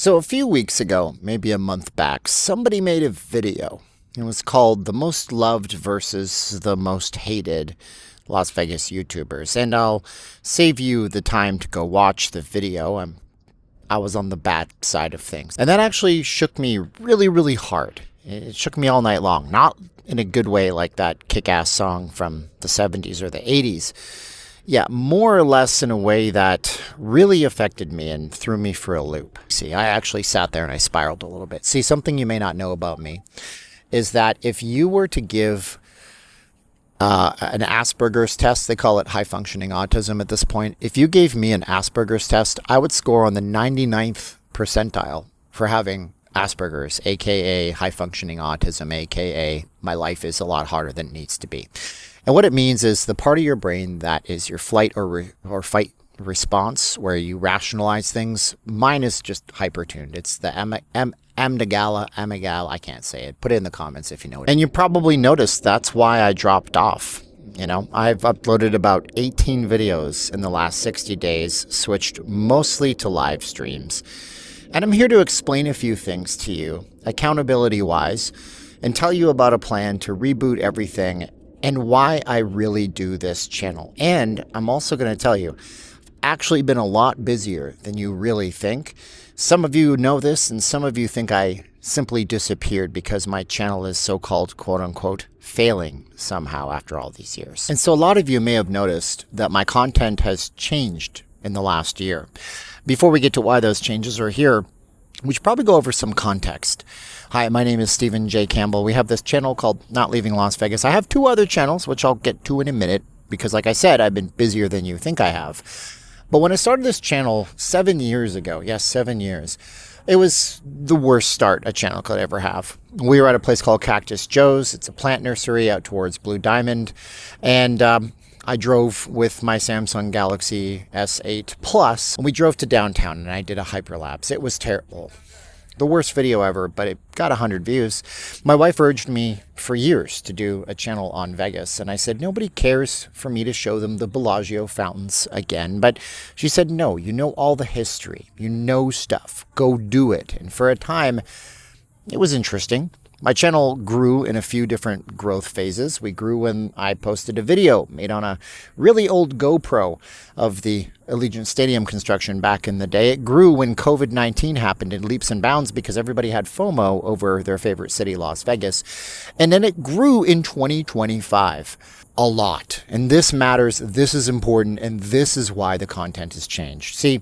So a few weeks ago, maybe a month back, somebody made a video. It was called The Most Loved versus the Most Hated Las Vegas YouTubers. And I'll save you the time to go watch the video. I was on the bad side of things. And that actually shook me really, really hard. It shook me all night long. Not in a good way like that kick-ass song from the 70s or the 80s. Yeah, more or less in a way that really affected me and threw me for a loop. See, I actually sat there and I spiraled a little bit. See, something you may not know about me is that if you were to give an Asperger's test, they call it high-functioning autism at this point. If you gave me an Asperger's test, I would score on the 99th percentile for having Asperger's, aka high-functioning autism, aka my life is a lot harder than it needs to be. And what it means is the part of your brain that is your flight or fight response, where you rationalize things, mine is just hyper-tuned. It's the Amygdala, I can't say it. Put it in the comments if you know it. And you probably noticed that's why I dropped off. You know, I've uploaded about 18 videos in the last 60 days, switched mostly to live streams. And I'm here to explain a few things to you, accountability-wise, and tell you about a plan to reboot everything and why I really do this channel. And I'm also going to tell you, I've actually been a lot busier than you really think. Some of you know this, and some of you think I simply disappeared because my channel is so-called, quote-unquote, failing somehow after all these years. And so a lot of you may have noticed that my content has changed in the last year. Before we get to why those changes are here, we should probably go over some context. Hi, my name is Stephen J. Campbell. We have this channel called Not Leaving Las Vegas. I have two other channels, which I'll get to in a minute, because like I said, I've been busier than you think I have. But when I started this channel 7 years ago, yes, 7 years, it was the worst start a channel could ever have. We were at a place called Cactus Joe's. It's a plant nursery out towards Blue Diamond. And I drove with my Samsung Galaxy S8 Plus, and we drove to downtown, and I did a hyperlapse. It was terrible. The worst video ever, but it got 100 views. My wife urged me for years to do a channel on Vegas, and I said, nobody cares for me to show them the Bellagio fountains again. But she said, no, you know all the history. You know stuff. Go do it. And for a time, it was interesting. My channel grew in a few different growth phases. We grew when I posted a video made on a really old GoPro of the Allegiant Stadium construction back in the day. It grew when COVID-19 happened in leaps and bounds because everybody had FOMO over their favorite city, Las Vegas. And then it grew in 2025 a lot. And this matters, this is important, and this is why the content has changed. See,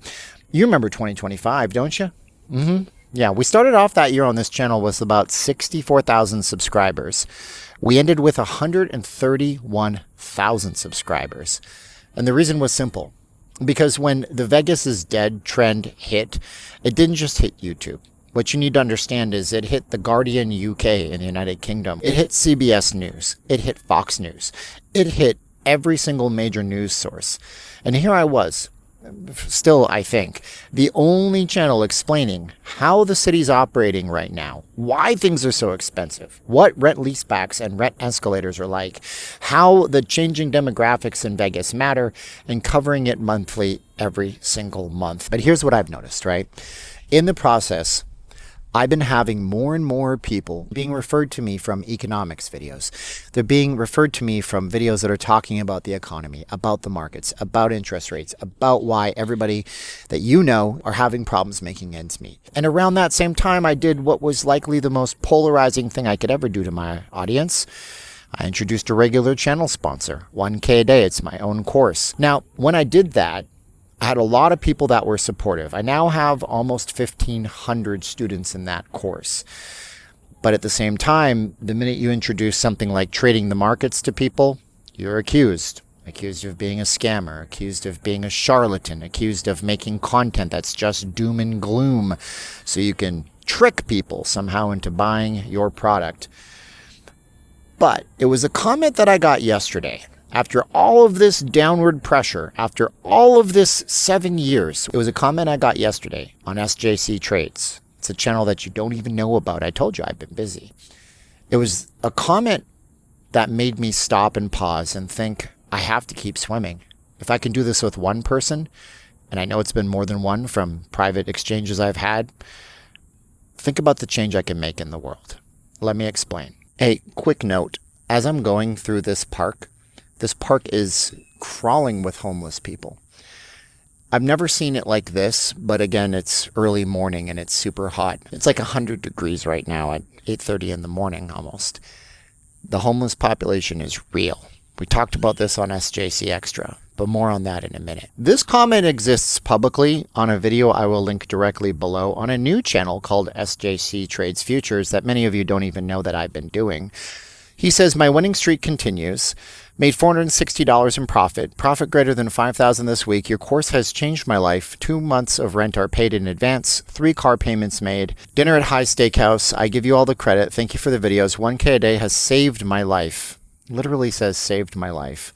you remember 2025, don't you? Mm-hmm. Yeah, we started off that year on this channel with about 64,000 subscribers. We ended with 131,000 subscribers. And the reason was simple. Because when the Vegas is dead trend hit, it didn't just hit YouTube. What you need to understand is it hit The Guardian UK in the United Kingdom. It hit CBS News. It hit Fox News. It hit every single major news source. And here I was, still, I think, the only channel explaining how the city's operating right now, why things are so expensive, what rent leasebacks and rent escalators are like, how the changing demographics in Vegas matter, and covering it monthly every single month. But here's what I've noticed, right? In the process, I've been having more and more people being referred to me from economics videos. They're being referred to me from videos that are talking about the economy, about the markets, about interest rates, about why everybody that you know are having problems making ends meet. And around that same time, I did what was likely the most polarizing thing I could ever do to my audience. I introduced a regular channel sponsor, 1K a day. It's my own course. Now, when I did that, I had a lot of people that were supportive. I now have almost 1,500 students in that course. But at the same time, the minute you introduce something like trading the markets to people, you're accused of being a scammer, accused of being a charlatan, accused of making content that's just doom and gloom so you can trick people somehow into buying your product. But it was a comment that I got yesterday. After all of this downward pressure, after all of this 7 years, it was a comment I got yesterday on SJC Trades. It's a channel that you don't even know about. I told you I've been busy. It was a comment that made me stop and pause and think, I have to keep swimming. If I can do this with one person, and I know it's been more than one from private exchanges I've had, Think about the change I can make in the world. Let me explain. A quick note. As I'm going through this park is crawling with homeless people. I've never seen it like this, but again, it's early morning and it's super hot. It's like 100 degrees right now at 8:30 in the morning almost. The homeless population is real. We talked about this on SJC Extra, but more on that in a minute. This comment exists publicly on a video I will link directly below on a new channel called SJC Trades Futures that many of you don't even know that I've been doing. He says, my winning streak continues. Made $460 in profit. Profit greater than $5,000 this week. Your course has changed my life. 2 months of rent are paid in advance. 3 car payments made. Dinner at High Steakhouse. I give you all the credit. Thank you for the videos. 1K a day has saved my life. Literally says saved my life.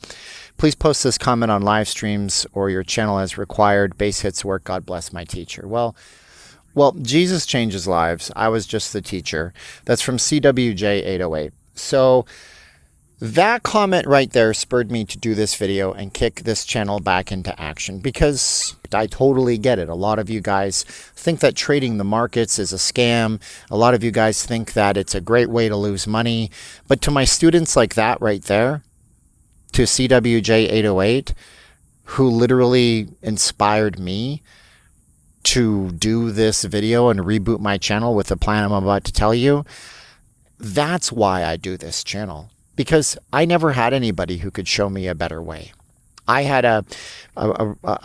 Please post this comment on live streams or your channel as required. Base hits work. God bless my teacher. Well, Jesus changes lives. I was just the teacher. That's from CWJ808. So that comment right there spurred me to do this video and kick this channel back into action because I totally get it. A lot of you guys think that trading the markets is a scam. A lot of you guys think that it's a great way to lose money. But to my students like that right there, to CWJ808, who literally inspired me to do this video and reboot my channel with the plan I'm about to tell you, that's why I do this channel. Because I never had anybody who could show me a better way. I had a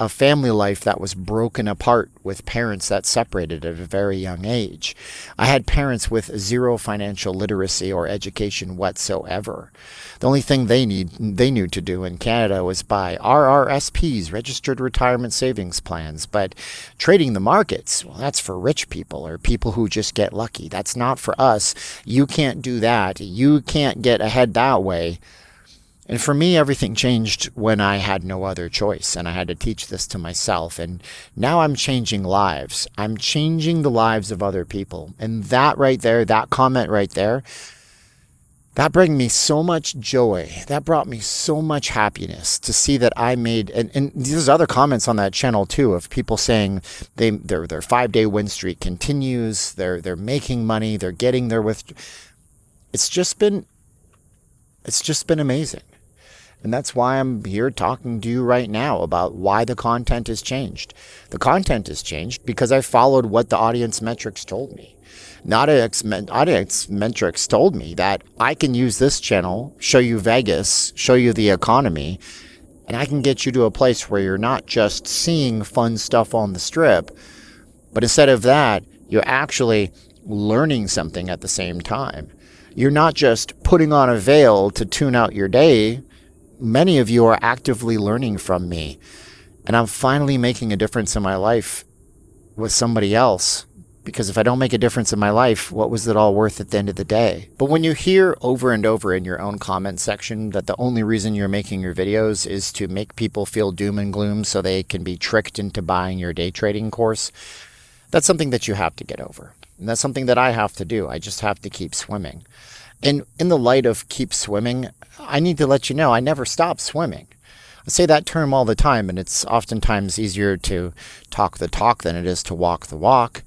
family life that was broken apart with parents that separated at a very young age. I had parents with zero financial literacy or education whatsoever. The only thing they knew to do in Canada was buy RRSPs, registered retirement savings plans. But trading the markets, well, that's for rich people or people who just get lucky. That's not for us. You can't do that. You can't get ahead that way. And for me, everything changed when I had no other choice and I had to teach this to myself. And now I'm changing lives. I'm changing the lives of other people. And that right there, that comment right there, that brought me so much joy. That brought me so much happiness to see that I made, and there's other comments on that channel too of people saying their 5-day win streak continues, they're making money, they're getting there with, it's just been amazing. And that's why I'm here talking to you right now about why the content has changed. The content has changed because I followed what the audience metrics told me. Audience metrics told me that I can use this channel, show you Vegas, show you the economy, and I can get you to a place where you're not just seeing fun stuff on the strip, but instead of that, you're actually learning something at the same time. You're not just putting on a veil to tune out your day. Many of you are actively learning from me, and I'm finally making a difference in my life with somebody else. Because if I don't make a difference in my life, what was it all worth at the end of the day? But when you hear over and over in your own comment section that the only reason you're making your videos is to make people feel doom and gloom so they can be tricked into buying your day trading course, that's something that you have to get over. And that's something that I have to do. I just have to keep swimming. And in the light of keep swimming, I need to let you know I never stop swimming. I say that term all the time, and it's oftentimes easier to talk the talk than it is to walk the walk.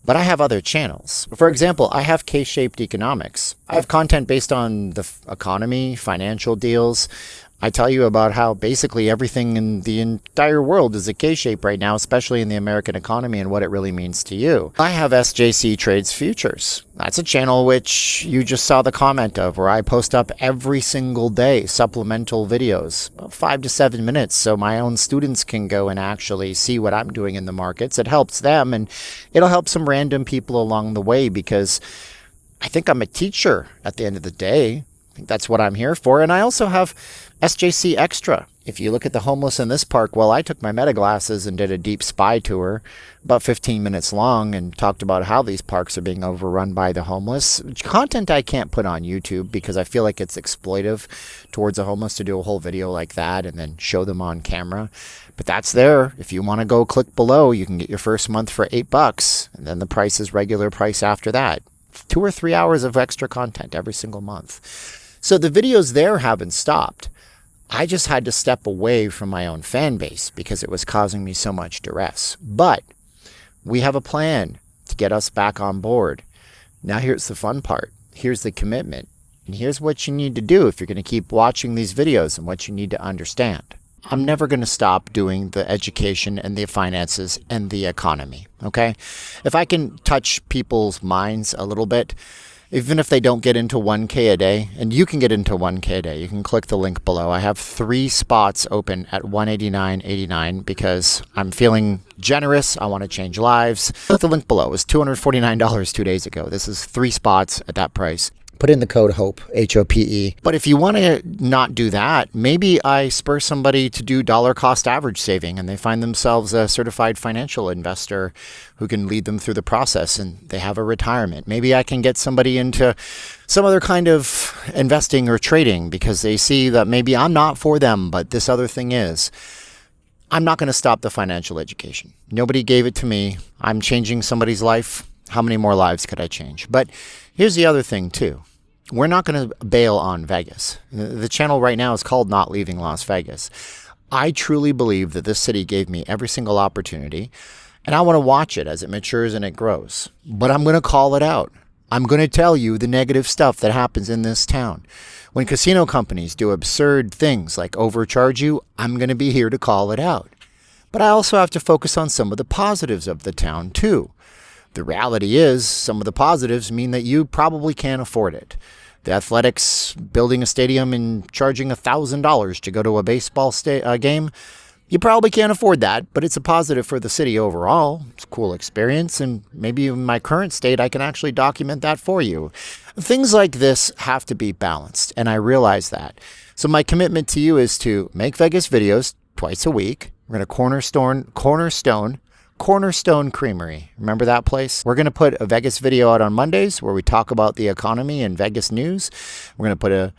But I have other channels. For example, I have K-shaped economics. I have content based on the economy, financial deals. I tell you about how basically everything in the entire world is a K-shape right now, especially in the American economy and what it really means to you. I have SJC Trades Futures. That's a channel which you just saw the comment of, where I post up every single day supplemental videos, about 5 to 7 minutes, so my own students can go and actually see what I'm doing in the markets. It helps them, and it'll help some random people along the way, because I think I'm a teacher at the end of the day. I think that's what I'm here for. And I also have SJC Extra. If you look at the homeless in this park, well, I took my meta glasses and did a deep spy tour, about 15 minutes long, and talked about how these parks are being overrun by the homeless. Content I can't put on YouTube because I feel like it's exploitive towards the homeless to do a whole video like that and then show them on camera. But that's there. If you want to go click below, you can get your first month for $8, and then the price is regular price after that. 2 or 3 hours of extra content every single month. So the videos there haven't stopped. I just had to step away from my own fan base because it was causing me so much duress. But we have a plan to get us back on board. Now here's the fun part. Here's the commitment. And here's what you need to do if you're going to keep watching these videos and what you need to understand. I'm never going to stop doing the education and the finances and the economy, okay? If I can touch people's minds a little bit, even if they don't get into 1K a day, and you can get into 1K a day, you can click the link below. I have 3 spots open at $189.89 because I'm feeling generous. I want to change lives. Click the link below. It was $249 2 days ago. This is 3 spots at that price. Put in the code HOPE, H-O-P-E. But if you want to not do that, maybe I spur somebody to do dollar cost average saving and they find themselves a certified financial investor who can lead them through the process and they have a retirement. Maybe I can get somebody into some other kind of investing or trading because they see that maybe I'm not for them, but this other thing is. I'm not going to stop the financial education. Nobody gave it to me. I'm changing somebody's life. How many more lives could I change? But here's the other thing too. We're not going to bail on Vegas. The channel right now is called Not Leaving Las Vegas. I truly believe that this city gave me every single opportunity, and I want to watch it as it matures and it grows. But I'm going to call it out. I'm going to tell you the negative stuff that happens in this town. When casino companies do absurd things like overcharge you, I'm going to be here to call it out. But I also have to focus on some of the positives of the town too. The reality is, some of the positives mean that you probably can't afford it. The Athletics building a stadium and charging $1,000 to go to a baseball game, you probably can't afford that, but it's a positive for the city overall. It's a cool experience, and maybe in my current state, I can actually document that for you. Things like this have to be balanced, and I realize that. So my commitment to you is to make Vegas videos twice a week. We're going to Cornerstone Creamery. Remember that place? We're going to put a Vegas video out on Mondays where we talk about the economy and Vegas news. We're going to put a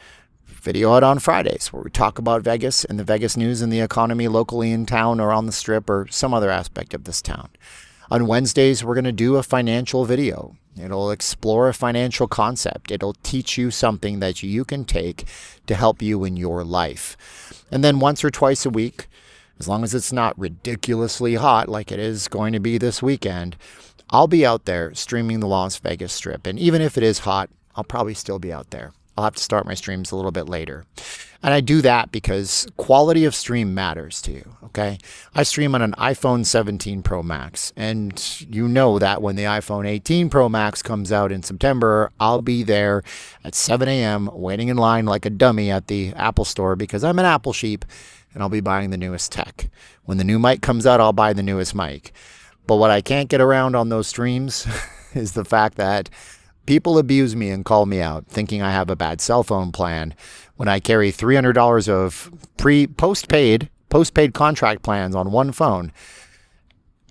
video out on Fridays where we talk about Vegas and the Vegas news and the economy locally in town or on the strip or some other aspect of this town. On Wednesdays, we're going to do a financial video. It'll explore a financial concept. It'll teach you something that you can take to help you in your life. And then once or twice a week, as long as it's not ridiculously hot like it is going to be this weekend, I'll be out there streaming the Las Vegas Strip. And even if it is hot, I'll probably still be out there. I'll have to start my streams a little bit later. And I do that because quality of stream matters to you, okay? I stream on an iPhone 17 Pro Max. And you know that when the iPhone 18 Pro Max comes out in September, I'll be there at 7 a.m. waiting in line like a dummy at the Apple store because I'm an Apple sheep. And I'll be buying the newest tech. When the new mic comes out, I'll buy the newest mic. But what I can't get around on those streams is the fact that people abuse me and call me out thinking I have a bad cell phone plan when I carry $300 of postpaid contract plans on one phone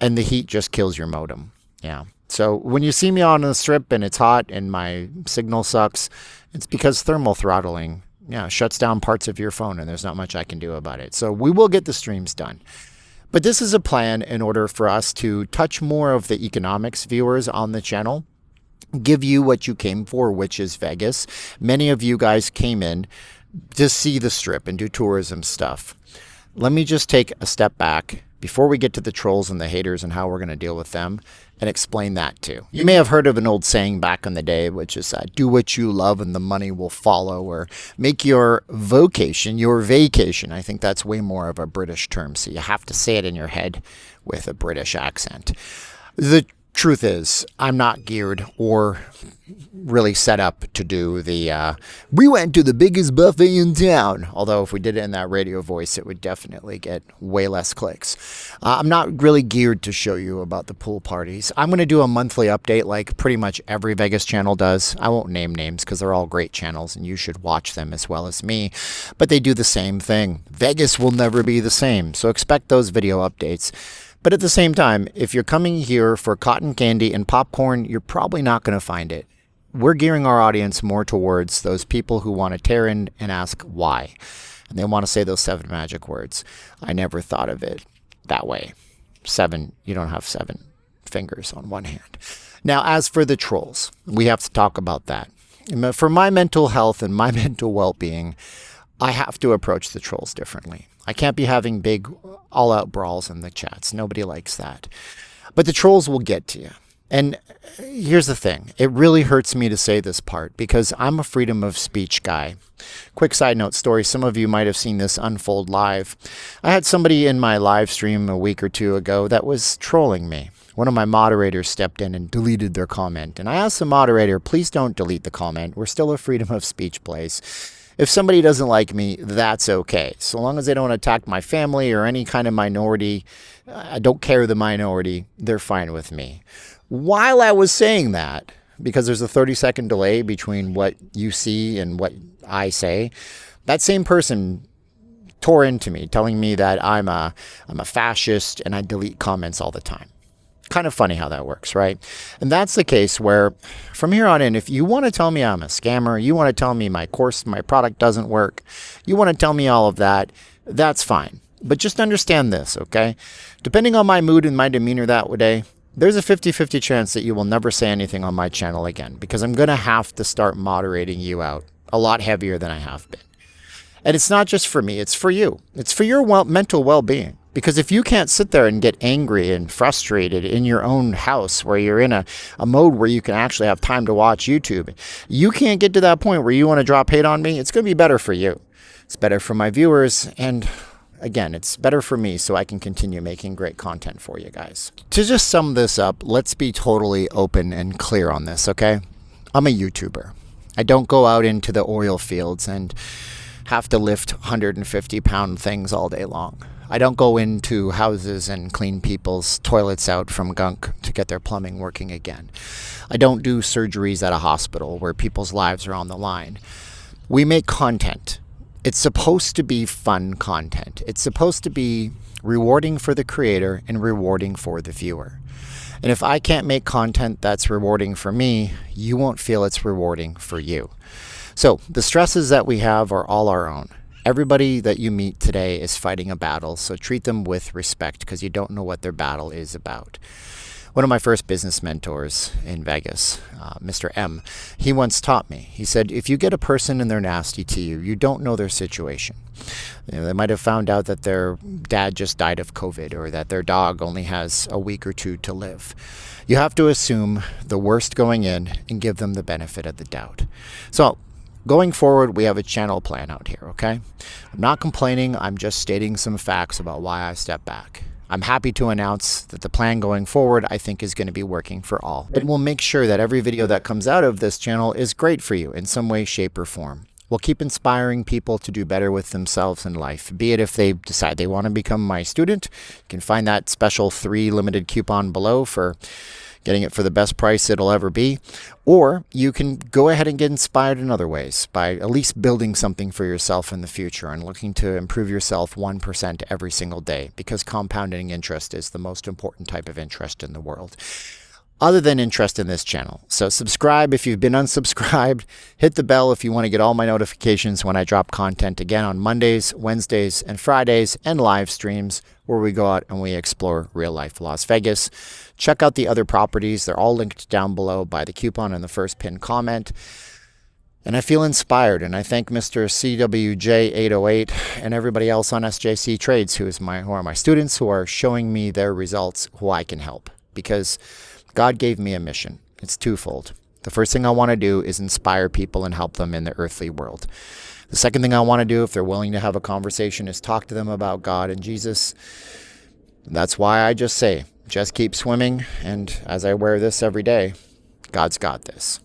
and the heat just kills your modem. Yeah. So when you see me on the strip and it's hot and my signal sucks, it's because thermal throttling shuts down parts of your phone and there's not much I can do about it. So we will get the streams done. But this is a plan in order for us to touch more of the economics viewers on the channel, give you what you came for, which is Vegas. Many of you guys came in to see the strip and do tourism stuff. Let me just take a step back before we get to the trolls and the haters and how we're going to deal with them and explain that too. You may have heard of an old saying back in the day, which is do what you love and the money will follow, or make your vocation your vacation. I think that's way more of a British term, so you have to say it in your head with a British accent. The truth is, I'm not geared or really set up to do the we went to the biggest buffet in town. Although if we did it in that radio voice, it would definitely get way less clicks. I'm not really geared to show you about the pool parties. I'm going to do a monthly update like pretty much every Vegas channel does. I won't name names because they're all great channels and you should watch them as well as me. But they do the same thing. Vegas will never be the same. So expect those video updates. But at the same time, if you're coming here for cotton candy and popcorn, you're probably not going to find it. We're gearing our audience more towards those people who want to tear in and ask why. And they want to say those 7 magic words. I never thought of it that way. 7, you don't have 7 fingers on one hand. Now, as for the trolls, we have to talk about that. For my mental health and my mental well-being, I have to approach the trolls differently. I can't be having big all-out brawls in the chats. Nobody likes that. But the trolls will get to you. And here's the thing. It really hurts me to say this part because I'm a freedom of speech guy. Quick side note story. Some of you might have seen this unfold live. I had somebody in my live stream a week or two ago that was trolling me. One of my moderators stepped in and deleted their comment. And I asked the moderator, please don't delete the comment. We're still a freedom of speech place. If somebody doesn't like me, that's okay. So long as they don't attack my family or any kind of minority, I don't care the minority, they're fine with me. While I was saying that, because there's a 30-second delay between what you see and what I say, that same person tore into me, telling me that I'm a fascist and I delete comments all the time. Kind of funny how that works, right? And that's the case where from here on in, if you want to tell me I'm a scammer, you want to tell me my product doesn't work, you want to tell me all of that, that's fine. But just understand this, okay? Depending on my mood and my demeanor that day, there's a 50-50 chance that you will never say anything on my channel again because I'm going to have to start moderating you out a lot heavier than I have been. And it's not just for me, it's for you. It's for your mental well-being. Because if you can't sit there and get angry and frustrated in your own house where you're in a mode where you can actually have time to watch YouTube, you can't get to that point where you want to drop hate on me, it's going to be better for you. It's better for my viewers, and again, it's better for me so I can continue making great content for you guys. To just sum this up, let's be totally open and clear on this, okay? I'm a YouTuber. I don't go out into the oil fields and have to lift 150-pound things all day long. I don't go into houses and clean people's toilets out from gunk to get their plumbing working again. I don't do surgeries at a hospital where people's lives are on the line. We make content. It's supposed to be fun content. It's supposed to be rewarding for the creator and rewarding for the viewer. And if I can't make content that's rewarding for me, you won't feel it's rewarding for you. So the stresses that we have are all our own. Everybody that you meet today is fighting a battle, so treat them with respect because you don't know what their battle is about. One of my first business mentors in Vegas, Mr. M, he once taught me. He said, if you get a person and they're nasty to you, you don't know their situation. You know, they might have found out that their dad just died of COVID or that their dog only has a week or two to live. You have to assume the worst going in and give them the benefit of the doubt. So, going forward, we have a channel plan out here, okay? I'm not complaining. I'm just stating some facts about why I stepped back. I'm happy to announce that the plan going forward, I think, is going to be working for all. And we'll make sure that every video that comes out of this channel is great for you in some way, shape, or form. We'll keep inspiring people to do better with themselves in life, be it if they decide they want to become my student. You can find that special 3 limited coupon below for getting it for the best price it'll ever be. Or you can go ahead and get inspired in other ways by at least building something for yourself in the future and looking to improve yourself 1% every single day, because compounding interest is the most important type of interest in the world, other than interest in this channel. So subscribe if you've been unsubscribed. Hit the bell if you want to get all my notifications when I drop content again on Mondays, Wednesdays, and Fridays, and live streams where we go out and we explore real life Las Vegas. Check out the other properties. They're all linked down below by the coupon in the first pinned comment. And I feel inspired, and I thank Mr. CWJ808 and everybody else on SJC Trades who are my students, who are showing me their results, who I can help. Because God gave me a mission. It's twofold. The first thing I want to do is inspire people and help them in the earthly world. The second thing I want to do, if they're willing to have a conversation, is talk to them about God and Jesus. That's why I just say, just keep swimming. And as I wear this every day, God's got this.